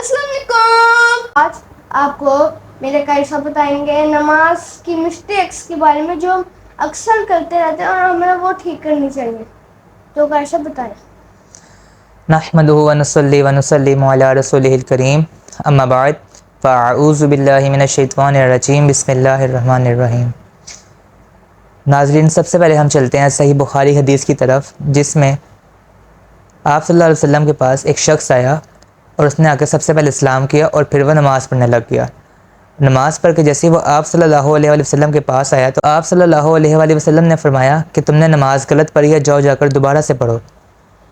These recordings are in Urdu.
السلام علیکم۔ آج آپ کو میرے قاری صاحب بتائیں گے نماز کی مسٹیکس کے بارے میں جو ہم اکثر کرتے رہتے ہیں اور ہمیں وہ ٹھیک کرنی چاہیے۔ تو قاری صاحب بتائیں۔ نحمدہ ونصلی ونسلم علی رسولہ الکریم، اما بعد فاعوذ باللہ من الشیطان الرجیم، بسم اللہ الرحمن الرحیم۔ ناظرین، سب سے پہلے ہم چلتے ہیں صحیح بخاری حدیث کی طرف، جس میں آپ صلی اللہ علیہ وسلم کے پاس ایک شخص آیا اور اس نے آ کے سب سے پہلے اسلام کیا اور پھر وہ نماز پڑھنے لگ گیا۔ نماز پڑھ کے جیسے وہ آپ صلی اللہ علیہ وآلہ وسلم کے پاس آیا تو آپ صلی اللہ علیہ وآلہ وسلم نے فرمایا کہ تم نے نماز غلط پڑھی ہے، جاؤ جا کر دوبارہ سے پڑھو۔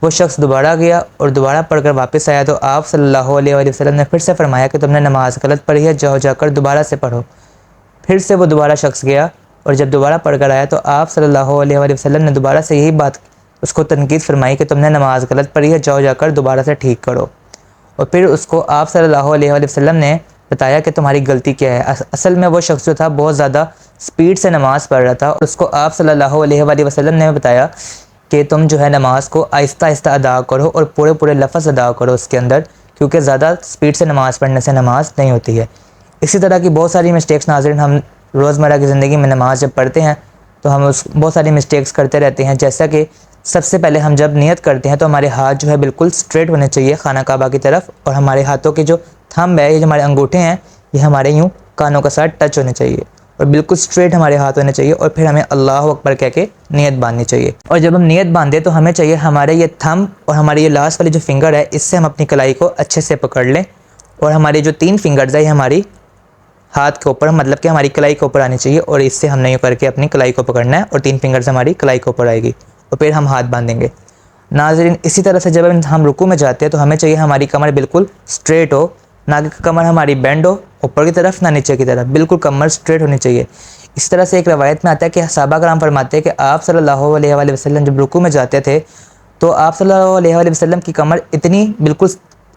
وہ شخص دوبارہ گیا اور دوبارہ پڑھ کر واپس آیا تو آپ صلی اللہ علیہ وآلہ وسلم نے پھر سے فرمایا کہ تم نے نماز غلط پڑھی ہے، جاؤ جا کر دوبارہ سے پڑھو۔ پھر سے وہ دوبارہ شخص گیا اور جب دوبارہ پڑھ کر آیا تو آپ صلی اللہ علیہ وآلہ وسلم نے دوبارہ سے یہی بات اس کو تنقید فرمائی کہ تم نے نماز غلط پڑھی ہے، جاؤ جا کر دوبارہ سے ٹھیک کرو۔ اور پھر اس کو آپ صلی اللہ علیہ وآلہ وسلم نے بتایا کہ تمہاری غلطی کیا ہے۔ اصل میں وہ شخص جو تھا بہت زیادہ سپیڈ سے نماز پڑھ رہا تھا، اس کو آپ صلی اللہ علیہ وآلہ وسلم نے بتایا کہ تم جو ہے نماز کو آہستہ آہستہ ادا کرو اور پورے پورے لفظ ادا کرو اس کے اندر، کیونکہ زیادہ سپیڈ سے نماز پڑھنے سے نماز نہیں ہوتی ہے۔ اسی طرح کی بہت ساری مسٹیکس ناظرین ہم روزمرہ کی زندگی میں نماز جب پڑھتے ہیں تو ہم بہت ساری مسٹیکس کرتے رہتے ہیں، جیسا کہ سب سے پہلے ہم جب نیت کرتے ہیں تو ہمارے ہاتھ جو ہے بالکل سٹریٹ ہونے چاہیے خانہ کعبہ کی طرف، اور ہمارے ہاتھوں کے جو تھمب ہے، یہ جو ہمارے انگوٹھے ہیں، یہ ہمارے یوں کانوں کا ساتھ ٹچ ہونے چاہیے اور بالکل سٹریٹ ہمارے ہاتھ ہونے چاہیے، اور پھر ہمیں اللہ اکبر کہہ کے نیت باندھنی چاہیے۔ اور جب ہم نیت باندھیں تو ہمیں چاہیے ہمارے یہ تھمب اور ہماری یہ لاسٹ والی جو فنگر ہے، اس سے ہم اپنی کلائی کو اچھے سے پکڑ لیں، اور ہماری جو 3 فنگرز ہے یہ ہماری ہاتھ کے اوپر، مطلب کہ ہماری کلائی کے اوپر آنی چاہیے، اور اس سے ہم نے یوں کر کے اپنی کلائی کو پکڑنا ہے اور 3 فنگرز ہماری کلائی کے اوپر آئے گی اور پھر ہم ہاتھ باندھیں گے۔ ناظرین، اسی طرح سے جب ہم رکوع میں جاتے ہیں تو ہمیں چاہیے ہماری کمر بالکل سٹریٹ ہو، نہ کہ کمر ہماری بینڈ ہو اوپر کی طرف نہ نیچے کی طرف، بالکل کمر سٹریٹ ہونی چاہیے۔ اس طرح سے ایک روایت میں آتا ہے کہ صحابہ کرام فرماتے ہیں کہ آپ صلی اللہ علیہ وآلہ وسلم جب رکوع میں جاتے تھے تو آپ صلی اللہ علیہ وآلہ وسلم کی کمر اتنی بالکل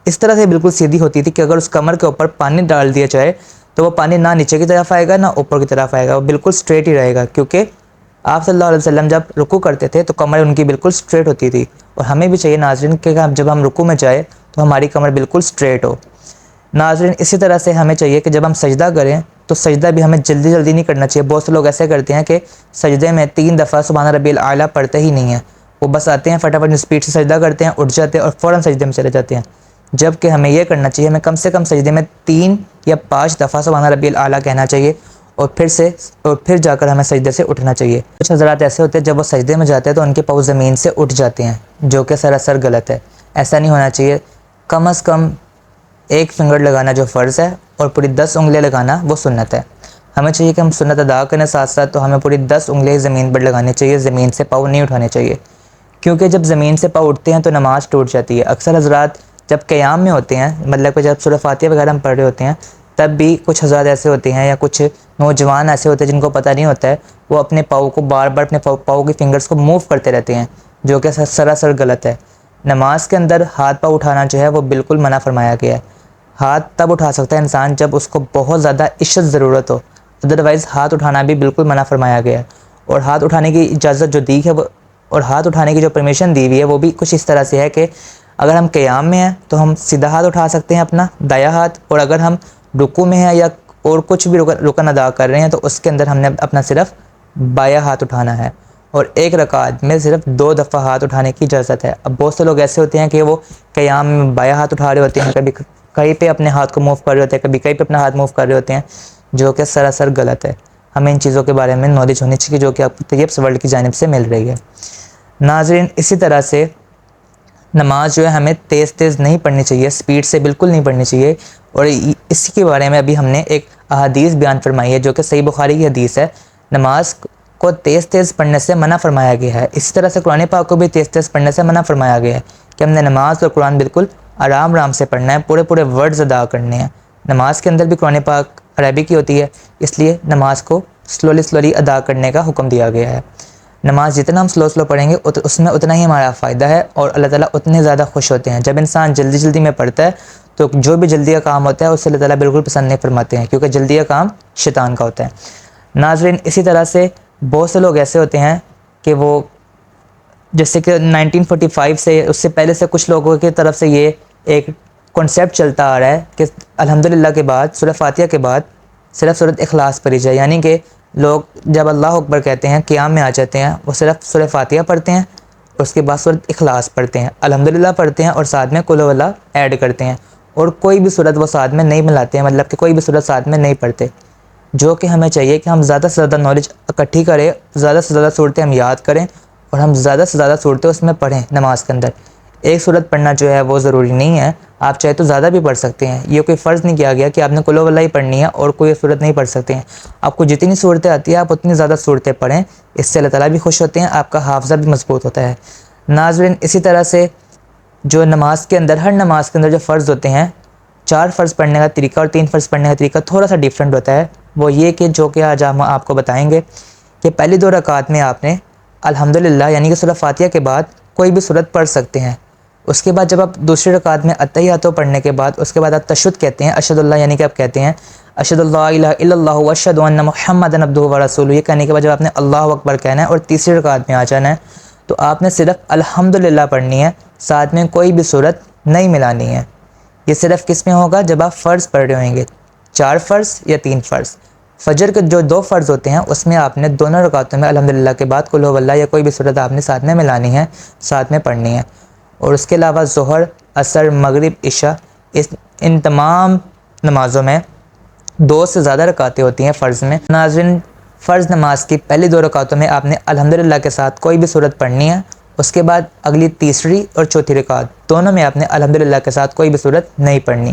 اس طرح سے بالکل سیدھی ہوتی تھی کہ اگر اس کمر کے اوپر پانی ڈال دیا جائے تو وہ پانی نہ نیچے کی طرف آئے گا نہ اوپر کی طرف آئے گا، وہ بالکل سٹریٹ ہی رہے گا، کیونکہ آپ صلی اللہ علیہ وسلم جب رکوع کرتے تھے تو کمر ان کی بالکل سٹریٹ ہوتی تھی۔ اور ہمیں بھی چاہیے ناظرین کہ جب ہم رکوع میں جائیں تو ہماری کمر بالکل سٹریٹ ہو۔ ناظرین، اسی طرح سے ہمیں چاہیے کہ جب ہم سجدہ کریں تو سجدہ بھی ہمیں جلدی جلدی نہیں کرنا چاہیے۔ بہت سے لوگ ایسے کرتے ہیں کہ سجدے میں 3 دفعہ سبحان ربی الاعلیٰ پڑھتے ہی نہیں ہیں، وہ بس آتے ہیں فٹافٹ اسپیڈ سے سجدہ کرتے ہیں، اٹھ جاتے ہیں اور فوراً سجدے میں چلے جاتے ہیں، جبکہ ہمیں یہ کرنا چاہیے، ہمیں کم سے کم سجدے میں 3 یا 5 دفعہ سبحان ربی الاعلیٰ کہنا چاہیے، اور پھر جا کر ہمیں سجدے سے اٹھنا چاہیے۔ کچھ حضرات ایسے ہوتے ہیں جب وہ سجدے میں جاتے ہیں تو ان کے پاؤں زمین سے اٹھ جاتے ہیں، جو کہ سراسر غلط ہے، ایسا نہیں ہونا چاہیے۔ کم از کم 1 فنگر لگانا جو فرض ہے اور پوری 10 انگلیاں لگانا وہ سنت ہے۔ ہمیں چاہیے کہ ہم سنت ادا کرنے ساتھ ساتھ تو ہمیں پوری 10 انگلیاں زمین پر لگانی چاہیے، زمین سے پاؤں نہیں اٹھانے چاہیے، کیونکہ جب زمین سے پاؤں اٹھتے ہیں تو نماز ٹوٹ جاتی ہے۔ اکثر حضرات جب قیام میں ہوتے ہیں، مطلب کہ جب سورہ فاتحہ وغیرہ ہم پڑھ رہے ہوتے ہیں، تب بھی کچھ حضرات ایسے ہوتے ہیں یا کچھ نوجوان ایسے ہوتے ہیں جن کو پتہ نہیں ہوتا ہے، وہ اپنے پاؤں کو بار بار اپنے پاؤں کی فنگرز کو موو کرتے رہتے ہیں، جو کہ سراسر غلط ہے۔ نماز کے اندر ہاتھ پاؤں اٹھانا جو ہے وہ بالکل منع فرمایا گیا ہے۔ ہاتھ تب اٹھا سکتا ہے انسان جب اس کو بہت زیادہ عشت ضرورت ہو، ادروائز ہاتھ اٹھانا بھی بالکل منع فرمایا گیا ہے۔ اور ہاتھ اٹھانے کی اجازت جو دی ہے اور ہاتھ اٹھانے کی جو پرمیشن دی ہوئی ہے وہ بھی کچھ اس طرح سے ہے کہ اگر ہم قیام میں ہیں تو ہم سیدھا ہاتھ اٹھا سکتے ہیں اپنا دایاں ہاتھ، اور اگر ہم رکوع میں ہیں یا اور کچھ بھی رکن ادا کر رہے ہیں تو اس کے اندر ہم نے اپنا صرف بایاں ہاتھ اٹھانا ہے، اور 1 رکعت میں صرف 2 دفعہ ہاتھ اٹھانے کی اجازت ہے۔ اب بہت سے لوگ ایسے ہوتے ہیں کہ وہ قیام میں بایاں ہاتھ اٹھا رہے ہوتے ہیں، کبھی کہیں پہ اپنے ہاتھ کو موو کر رہے ہوتے ہیں، کبھی کہیں پہ اپنا ہاتھ موو کر رہے ہوتے ہیں، جو کہ سراسر غلط ہے۔ ہمیں ان چیزوں کے بارے میں نالج ہونی چاہیے جو کہ آپ کو طیبس ورلڈ کی جانب سے مل رہی ہے۔ ناظرین، اسی طرح سے نماز جو ہے ہمیں تیز تیز نہیں پڑھنی چاہیے، سپیڈ سے بالکل نہیں پڑھنی چاہیے، اور اسی کے بارے میں ابھی ہم نے ایک احادیث بیان فرمائی ہے جو کہ صحیح بخاری کی حدیث ہے۔ نماز کو تیز تیز پڑھنے سے منع فرمایا گیا ہے، اسی طرح سے قرآن پاک کو بھی تیز تیز پڑھنے سے منع فرمایا گیا ہے کہ ہم نے نماز اور قرآن بالکل آرام آرام سے پڑھنا ہے، پورے پورے ورڈز ادا کرنے ہیں۔ نماز کے اندر بھی قرآن پاک عربی کی ہوتی ہے، اس لیے نماز کو سلولی ادا کرنے کا حکم دیا گیا ہے۔ نماز جتنا ہم سلو پڑھیں گے اس میں اتنا ہی ہمارا فائدہ ہے، اور اللہ تعالیٰ اتنے زیادہ خوش ہوتے ہیں۔ جب انسان جلدی جلدی میں پڑھتا ہے تو جو بھی جلدی کا کام ہوتا ہے اسے اللہ تعالیٰ بالکل پسند نہیں فرماتے ہیں، کیونکہ جلدی کا کام شیطان کا ہوتا ہے۔ ناظرین، اسی طرح سے بہت سے لوگ ایسے ہوتے ہیں کہ وہ جیسے کہ 1945 سے اس سے پہلے سے کچھ لوگوں کی طرف سے یہ ایک کنسیپٹ چلتا آ رہا ہے کہ الحمدللہ کے بعد سورہ فاتحہ کے بعد صرف سورۃ اخلاص پڑھی جائے، یعنی کہ لوگ جب اللہ اکبر کہتے ہیں قیام میں آ جاتے ہیں وہ صرف سورہ فاتحہ پڑھتے ہیں اور اس کے بعد سورۃ اخلاص پڑھتے ہیں، الحمدللہ پڑھتے ہیں اور ساتھ میں قل هو اللہ ایڈ کرتے ہیں، اور کوئی بھی سورت وہ ساتھ میں نہیں ملاتے ہیں، مطلب کہ کوئی بھی سورت ساتھ میں نہیں پڑھتے، جو کہ ہمیں چاہیے کہ ہم زیادہ سے زیادہ نالج اکٹھی کریں، زیادہ سے زیادہ صورتیں ہم یاد کریں اور ہم زیادہ سے زیادہ صورتیں اس میں پڑھیں نماز کے اندر۔ ایک صورت پڑھنا جو ہے وہ ضروری نہیں ہے، آپ چاہے تو زیادہ بھی پڑھ سکتے ہیں، یہ کوئی فرض نہیں کیا گیا کہ آپ نے قل هو اللہ ہی پڑھنی ہے اور کوئی صورت نہیں پڑھ سکتے ہیں، آپ کو جتنی صورتیں آتی ہیں آپ اتنی زیادہ صورتیں پڑھیں، اس سے اللہ تعالیٰ بھی خوش ہوتے ہیں، آپ کا حافظہ بھی مضبوط ہوتا ہے۔ ناظرین، اسی طرح سے جو نماز کے اندر، ہر نماز کے اندر جو فرض ہوتے ہیں، 4 فرض پڑھنے کا طریقہ اور 3 فرض پڑھنے کا طریقہ تھوڑا سا ڈیفرنٹ ہوتا ہے، وہ یہ کہ جو کہ آج ہم آپ کو بتائیں گے کہ پہلی 2 رکعات میں آپ نے الحمدللہ یعنی کہ سورہ فاتحہ کے بعد کوئی بھی صورت پڑھ سکتے ہیں، اس کے بعد جب آپ دوسری رکعت میں التحیات پڑھنے کے بعد اس کے بعد آپ تشہد کہتے ہیں، اشہد اللہ یعنی کہ آپ کہتے ہیں اشہد اللہ الہ الا اللہ واشہد ان محمدا عبدہ ورسولہ، یہ کہنے کے بعد جب آپ نے اللہ اکبر کہنا ہے اور تیسری رکعت میں آ جانا ہے تو آپ نے صرف الحمدللہ پڑھنی ہے، ساتھ میں کوئی بھی صورت نہیں ملانی ہے۔ یہ صرف کس میں ہوگا؟ جب آپ فرض پڑھ رہے ہوئیں گے، 4 فرض یا 3 فرض۔ فجر کے جو 2 فرض ہوتے ہیں اس میں آپ نے دونوں رکعتوں میں الحمدللہ کے بعد قل هو اللہ یا کوئی بھی صورت آپ نے ساتھ میں ملانی ہے، ساتھ میں پڑھنی ہے، اور اس کے علاوہ ظہر، عصر، مغرب، عشاء، ان تمام نمازوں میں 2 سے زیادہ رکعتیں ہوتی ہیں فرض میں۔ ناظرین، فرض نماز کی پہلی 2 رکعتوں میں آپ نے الحمدللہ کے ساتھ کوئی بھی صورت پڑھنی ہے، اس کے بعد اگلی تیسری اور چوتھی رکعت دونوں میں آپ نے الحمدللہ کے ساتھ کوئی بھی صورت نہیں پڑھنی۔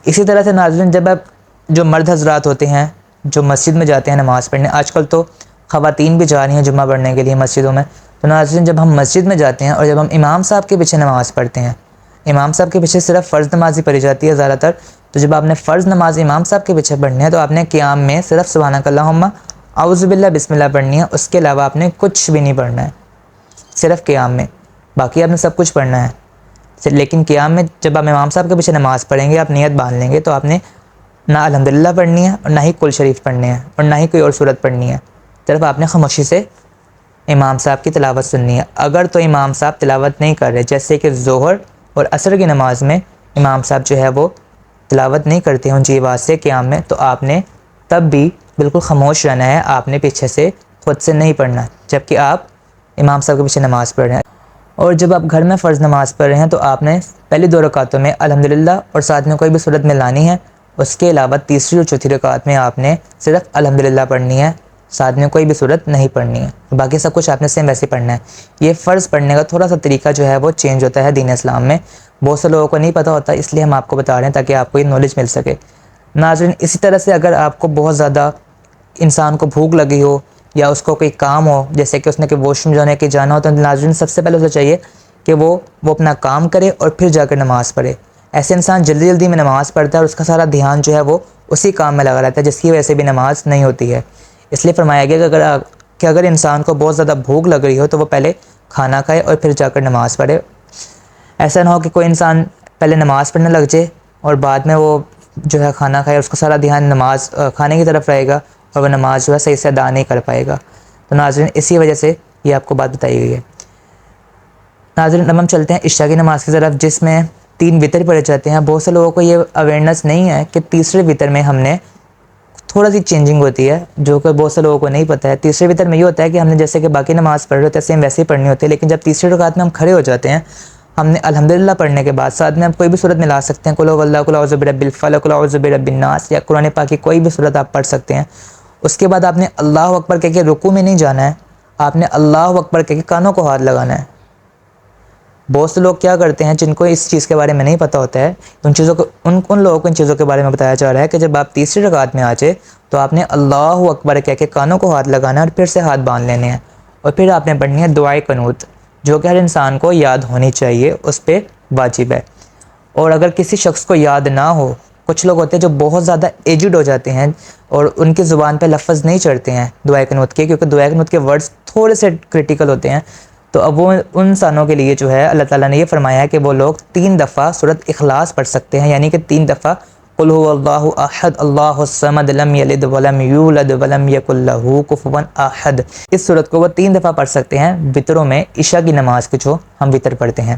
اسی طرح سے ناظرین، جب آپ جو مرد حضرات ہوتے ہیں جو مسجد میں جاتے ہیں نماز پڑھنے، آج کل تو خواتین بھی جا رہی ہیں جمعہ پڑھنے کے لیے مسجدوں میں، تو ناظرین جب ہم مسجد میں جاتے ہیں اور جب ہم امام صاحب کے پیچھے نماز پڑھتے ہیں، امام صاحب کے پیچھے صرف فرض نماز ہی پڑھی جاتی ہے زیادہ تر، تو جب آپ نے فرض نماز امام صاحب کے پیچھے پڑھنی ہے تو آپ نے قیام میں صرف سبحانک اللہم اعوذ باللہ بسم اللہ پڑھنی ہے، اس کے علاوہ آپ نے کچھ بھی نہیں پڑھنا ہے، صرف قیام میں، باقی آپ نے سب کچھ پڑھنا ہے۔ لیکن قیام میں جب آپ امام صاحب کے پیچھے نماز پڑھیں گے، آپ نیت باندھ لیں گے تو آپ نے نہ الحمدللہ پڑھنی ہے اور نہ ہی قل شریف پڑھنی ہے اور نہ ہی کوئی اور صورت پڑھنی ہے، صرف آپ نے خاموشی سے امام صاحب کی تلاوت سننی ہے۔ اگر تو امام صاحب تلاوت نہیں کر رہے، جیسے کہ ظہر اور عصر کی نماز میں امام صاحب جو ہے وہ تلاوت نہیں کرتے ہیں اونچی آواز سے قیام میں، تو آپ نے تب بھی بالکل خاموش رہنا ہے، آپ نے پیچھے سے خود سے نہیں پڑھنا جبکہ آپ امام صاحب کے پیچھے نماز پڑھ رہے ہیں۔ اور جب آپ گھر میں فرض نماز پڑھ رہے ہیں تو آپ نے پہلی 2 رکعتوں میں الحمدللہ اور ساتھ میں کوئی بھی صورت ملانی ہے، اس کے علاوہ تیسری اور چوتھی رکعت میں آپ نے صرف الحمدللہ پڑھنی ہے، ساتھ میں کوئی بھی صورت نہیں پڑھنی ہے، باقی سب کچھ آپ نے سیم ویسے پڑھنا ہے۔ یہ فرض پڑھنے کا تھوڑا سا طریقہ جو ہے وہ چینج ہوتا ہے دین اسلام میں، بہت سے لوگوں کو نہیں پتہ ہوتا، اس لیے ہم آپ کو بتا رہے ہیں تاکہ آپ کو یہ نالج مل سکے۔ ناظرین، اسی طرح سے اگر آپ کو بہت زیادہ انسان کو بھوک لگی ہو یا اس کو کوئی کام ہو، جیسے کہ اس نے کہ واش روم جانے کے جانا ہو، تو ناظرین سب سے پہلے اسے چاہیے کہ وہ اپنا کام کرے اور پھر جا کر نماز پڑھے۔ ایسے انسان جلدی جلدی میں نماز پڑھتا ہے اور اس کا سارا دھیان جو ہے وہ اسی کام میں لگا رہتا ہے، جس کی وجہ سے بھی نماز نہیں ہوتی ہے۔ اس لیے فرمایا گیا کہ اگر انسان کو بہت زیادہ بھوک لگ رہی ہو تو وہ پہلے کھانا کھائے اور پھر جا کر نماز پڑھے۔ ایسا نہ ہو کہ کوئی انسان پہلے نماز پڑھنے لگ جائے اور بعد میں وہ جو ہے کھانا کھائے، اس کا سارا دھیان نماز کھانے کی طرف رہے گا اور وہ نماز جو ہے صحیح سے ادا نہیں کر پائے گا۔ تو ناظرین اسی وجہ سے یہ آپ کو بات بتائی گئی ہے۔ ناظرین اب ہم چلتے ہیں عشاء کی نماز کی طرف، جس میں 3 وتر پڑھے جاتے ہیں۔ بہت سے لوگوں کو یہ اویئرنیس نہیں ہے کہ تیسرے وتر میں ہم نے تھوڑا سی چینجنگ ہوتی ہے، جو کہ بہت سے لوگوں کو نہیں پتہ ہے۔ تیسرے وتر میں یہ ہوتا ہے کہ ہم نے جیسے کہ باقی نماز پڑھ رہے ہوتے ہیں سیم ویسے ہی پڑھنی ہوتی ہے، لیکن جب تیسری رکعت میں ہم کھڑے ہو جاتے ہیں، ہم نے الحمدللہ پڑھنے کے بعد ساتھ میں آپ کوئی بھی صورت ملا سکتے ہیں، قل هو اللہ، قل اعوذ برب الفلق، قل اعوذ برب الناس، یا قرآن پاک کی کوئی بھی صورت آپ پڑھ سکتے ہیں۔ اس کے بعد آپ نے اللہ اکبر کہہ کے رکوع میں نہیں جانا ہے، آپ نے اللہ اکبر کہہ کے کانوں کو ہاتھ لگانا ہے۔ بہت سے لوگ کیا کرتے ہیں جن کو اس چیز کے بارے میں نہیں پتہ ہوتا ہے، ان لوگوں کو ان چیزوں کے بارے میں بتایا جا رہا ہے کہ جب آپ تیسری رکعت میں آ جائے تو آپ نے اللہ اکبر کہہ کے کانوں کو ہاتھ لگانا ہے اور پھر سے ہاتھ باندھ لینے ہیں، اور پھر آپ نے پڑھنی ہے دعائے قنوت، جو کہ ہر انسان کو یاد ہونی چاہیے، اس پہ واجب ہے۔ اور اگر کسی شخص کو یاد نہ ہو، کچھ لوگ ہوتے ہیں جو بہت زیادہ ایجڈ ہو جاتے ہیں اور ان کی زبان پہ لفظ نہیں چڑھتے ہیں دعائے قنوت کے، کیونکہ دعائے قنوت کے ورڈز تھوڑے سے کرٹیکل ہوتے ہیں، تو اب وہ ان انسانوں کے لیے جو ہے اللہ تعالیٰ نے یہ فرمایا ہے کہ وہ لوگ 3 دفعہ سورۃ اخلاص پڑھ سکتے ہیں، یعنی کہ 3 دفعہ قل هو اللہ احد اللہ الصمد لم یلد ولم یولد ولم یکن لہ کفوا احد۔ اس سورت کو وہ 3 دفعہ پڑھ سکتے ہیں وطروں میں، عشاء کی نماز کے جو ہم وطر پڑھتے ہیں۔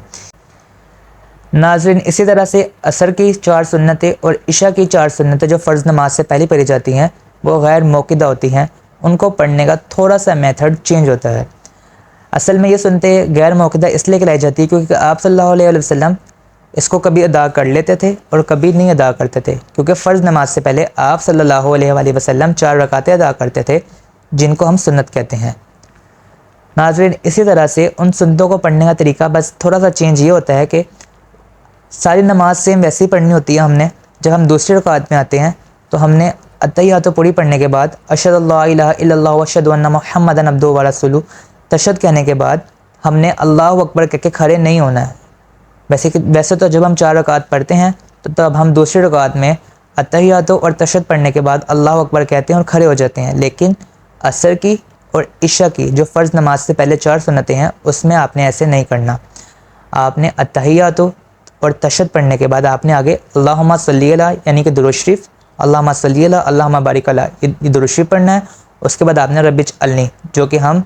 ناظرین اسی طرح سے عصر کی 4 سنتیں اور عشاء کی 4 سنتیں جو فرض نماز سے پہلے پڑھی جاتی ہیں وہ غیر موقدہ ہوتی ہیں، ان کو پڑھنے کا تھوڑا سا میتھڈ چینج ہوتا ہے۔ اصل میں یہ سنتیں غیر موقدہ اس لیے کہلائی جاتی ہے کیونکہ آپ صلی اللہ علیہ وسلم اس کو کبھی ادا کر لیتے تھے اور کبھی نہیں ادا کرتے تھے، کیونکہ فرض نماز سے پہلے آپ صلی اللہ علیہ وآلہ وسلم 4 رکعتیں ادا کرتے تھے جن کو ہم سنت کہتے ہیں۔ ناظرین اسی طرح سے ان سنتوں کو پڑھنے کا طریقہ بس تھوڑا سا چینج یہ ہوتا ہے کہ ساری نماز سیم ویسی پڑھنی ہوتی ہے ہم نے۔ جب ہم دوسری رکعت میں آتے ہیں تو ہم نے اتحیات پوری پڑھنے کے بعد اشہد اللہ الہ الا اللہ واشہد ان محمدًا عبدہ ورسولہ تشہد کہنے کے بعد ہم نے اللہ اکبر کہہ کے کھڑے نہیں ہونا ہے۔ ویسے تو جب ہم 4 رکعت پڑھتے ہیں تو تب ہم دوسری رکعت میں اتحیات اور تشہد پڑھنے کے بعد اللہ اکبر کہتے ہیں اور کھڑے ہو جاتے ہیں، لیکن عصر کی اور عشاء کی جو فرض نماز سے پہلے 4 سنتیں ہیں اس میں آپ نے ایسے نہیں کرنا۔ آپ نے اتحیات اور تشہد پڑھنے کے بعد آپ نے آگے اللہم صلی علی یعنی کہ درود شریف، اللہم صلی علی اللہم بارک علی یہ درود شریف پڑھنا ہے۔ اس کے بعد آپ نے رب اجعلنی جو کہ ہم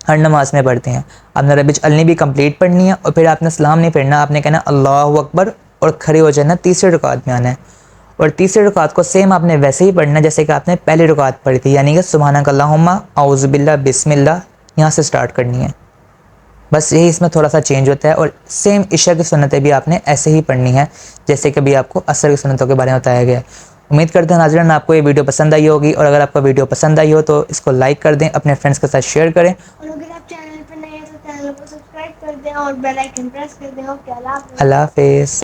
ہر نماز میں پڑھتے ہیں، آپ نے رب اجعلنی بھی کمپلیٹ پڑھنی ہے، اور پھر آپ نے سلام نہیں پڑھنا، آپ نے کہنا اللہ اکبر اور کھڑے ہو جانا، تیسری رکعت میں آنا ہے۔ اور تیسری رکعت کو سیم آپ نے ویسے ہی پڑھنا ہے جیسے کہ آپ نے پہلی رکعت پڑھی تھی، یعنی کہ سبحانک اللہم اعوذ باللہ بسم اللہ یہاں سے سٹارٹ کرنی ہے۔ بس یہی اس میں تھوڑا سا چینج ہوتا ہے، اور سیم عشاء کی سنتیں بھی آپ نے ایسے ہی پڑھنی ہے جیسے کہ بھی آپ کو عصر کی سنتوں کے بارے میں بتایا گیا ہے۔ امید کرتے ہیں ناظرین آپ کو یہ ویڈیو پسند آئی ہوگی، اور اگر آپ کو ویڈیو پسند آئی ہو تو اس کو لائک کر دیں، اپنے فرینڈس کے ساتھ شیئر کریں۔ اور اگر آپ چینل پہ نئے ہیں تو چینل کو سبسکرائب کر دیں اور بیل آئکن پریس کر دیں۔ اوکے، اللہ حافظ۔ اللہ حافظ۔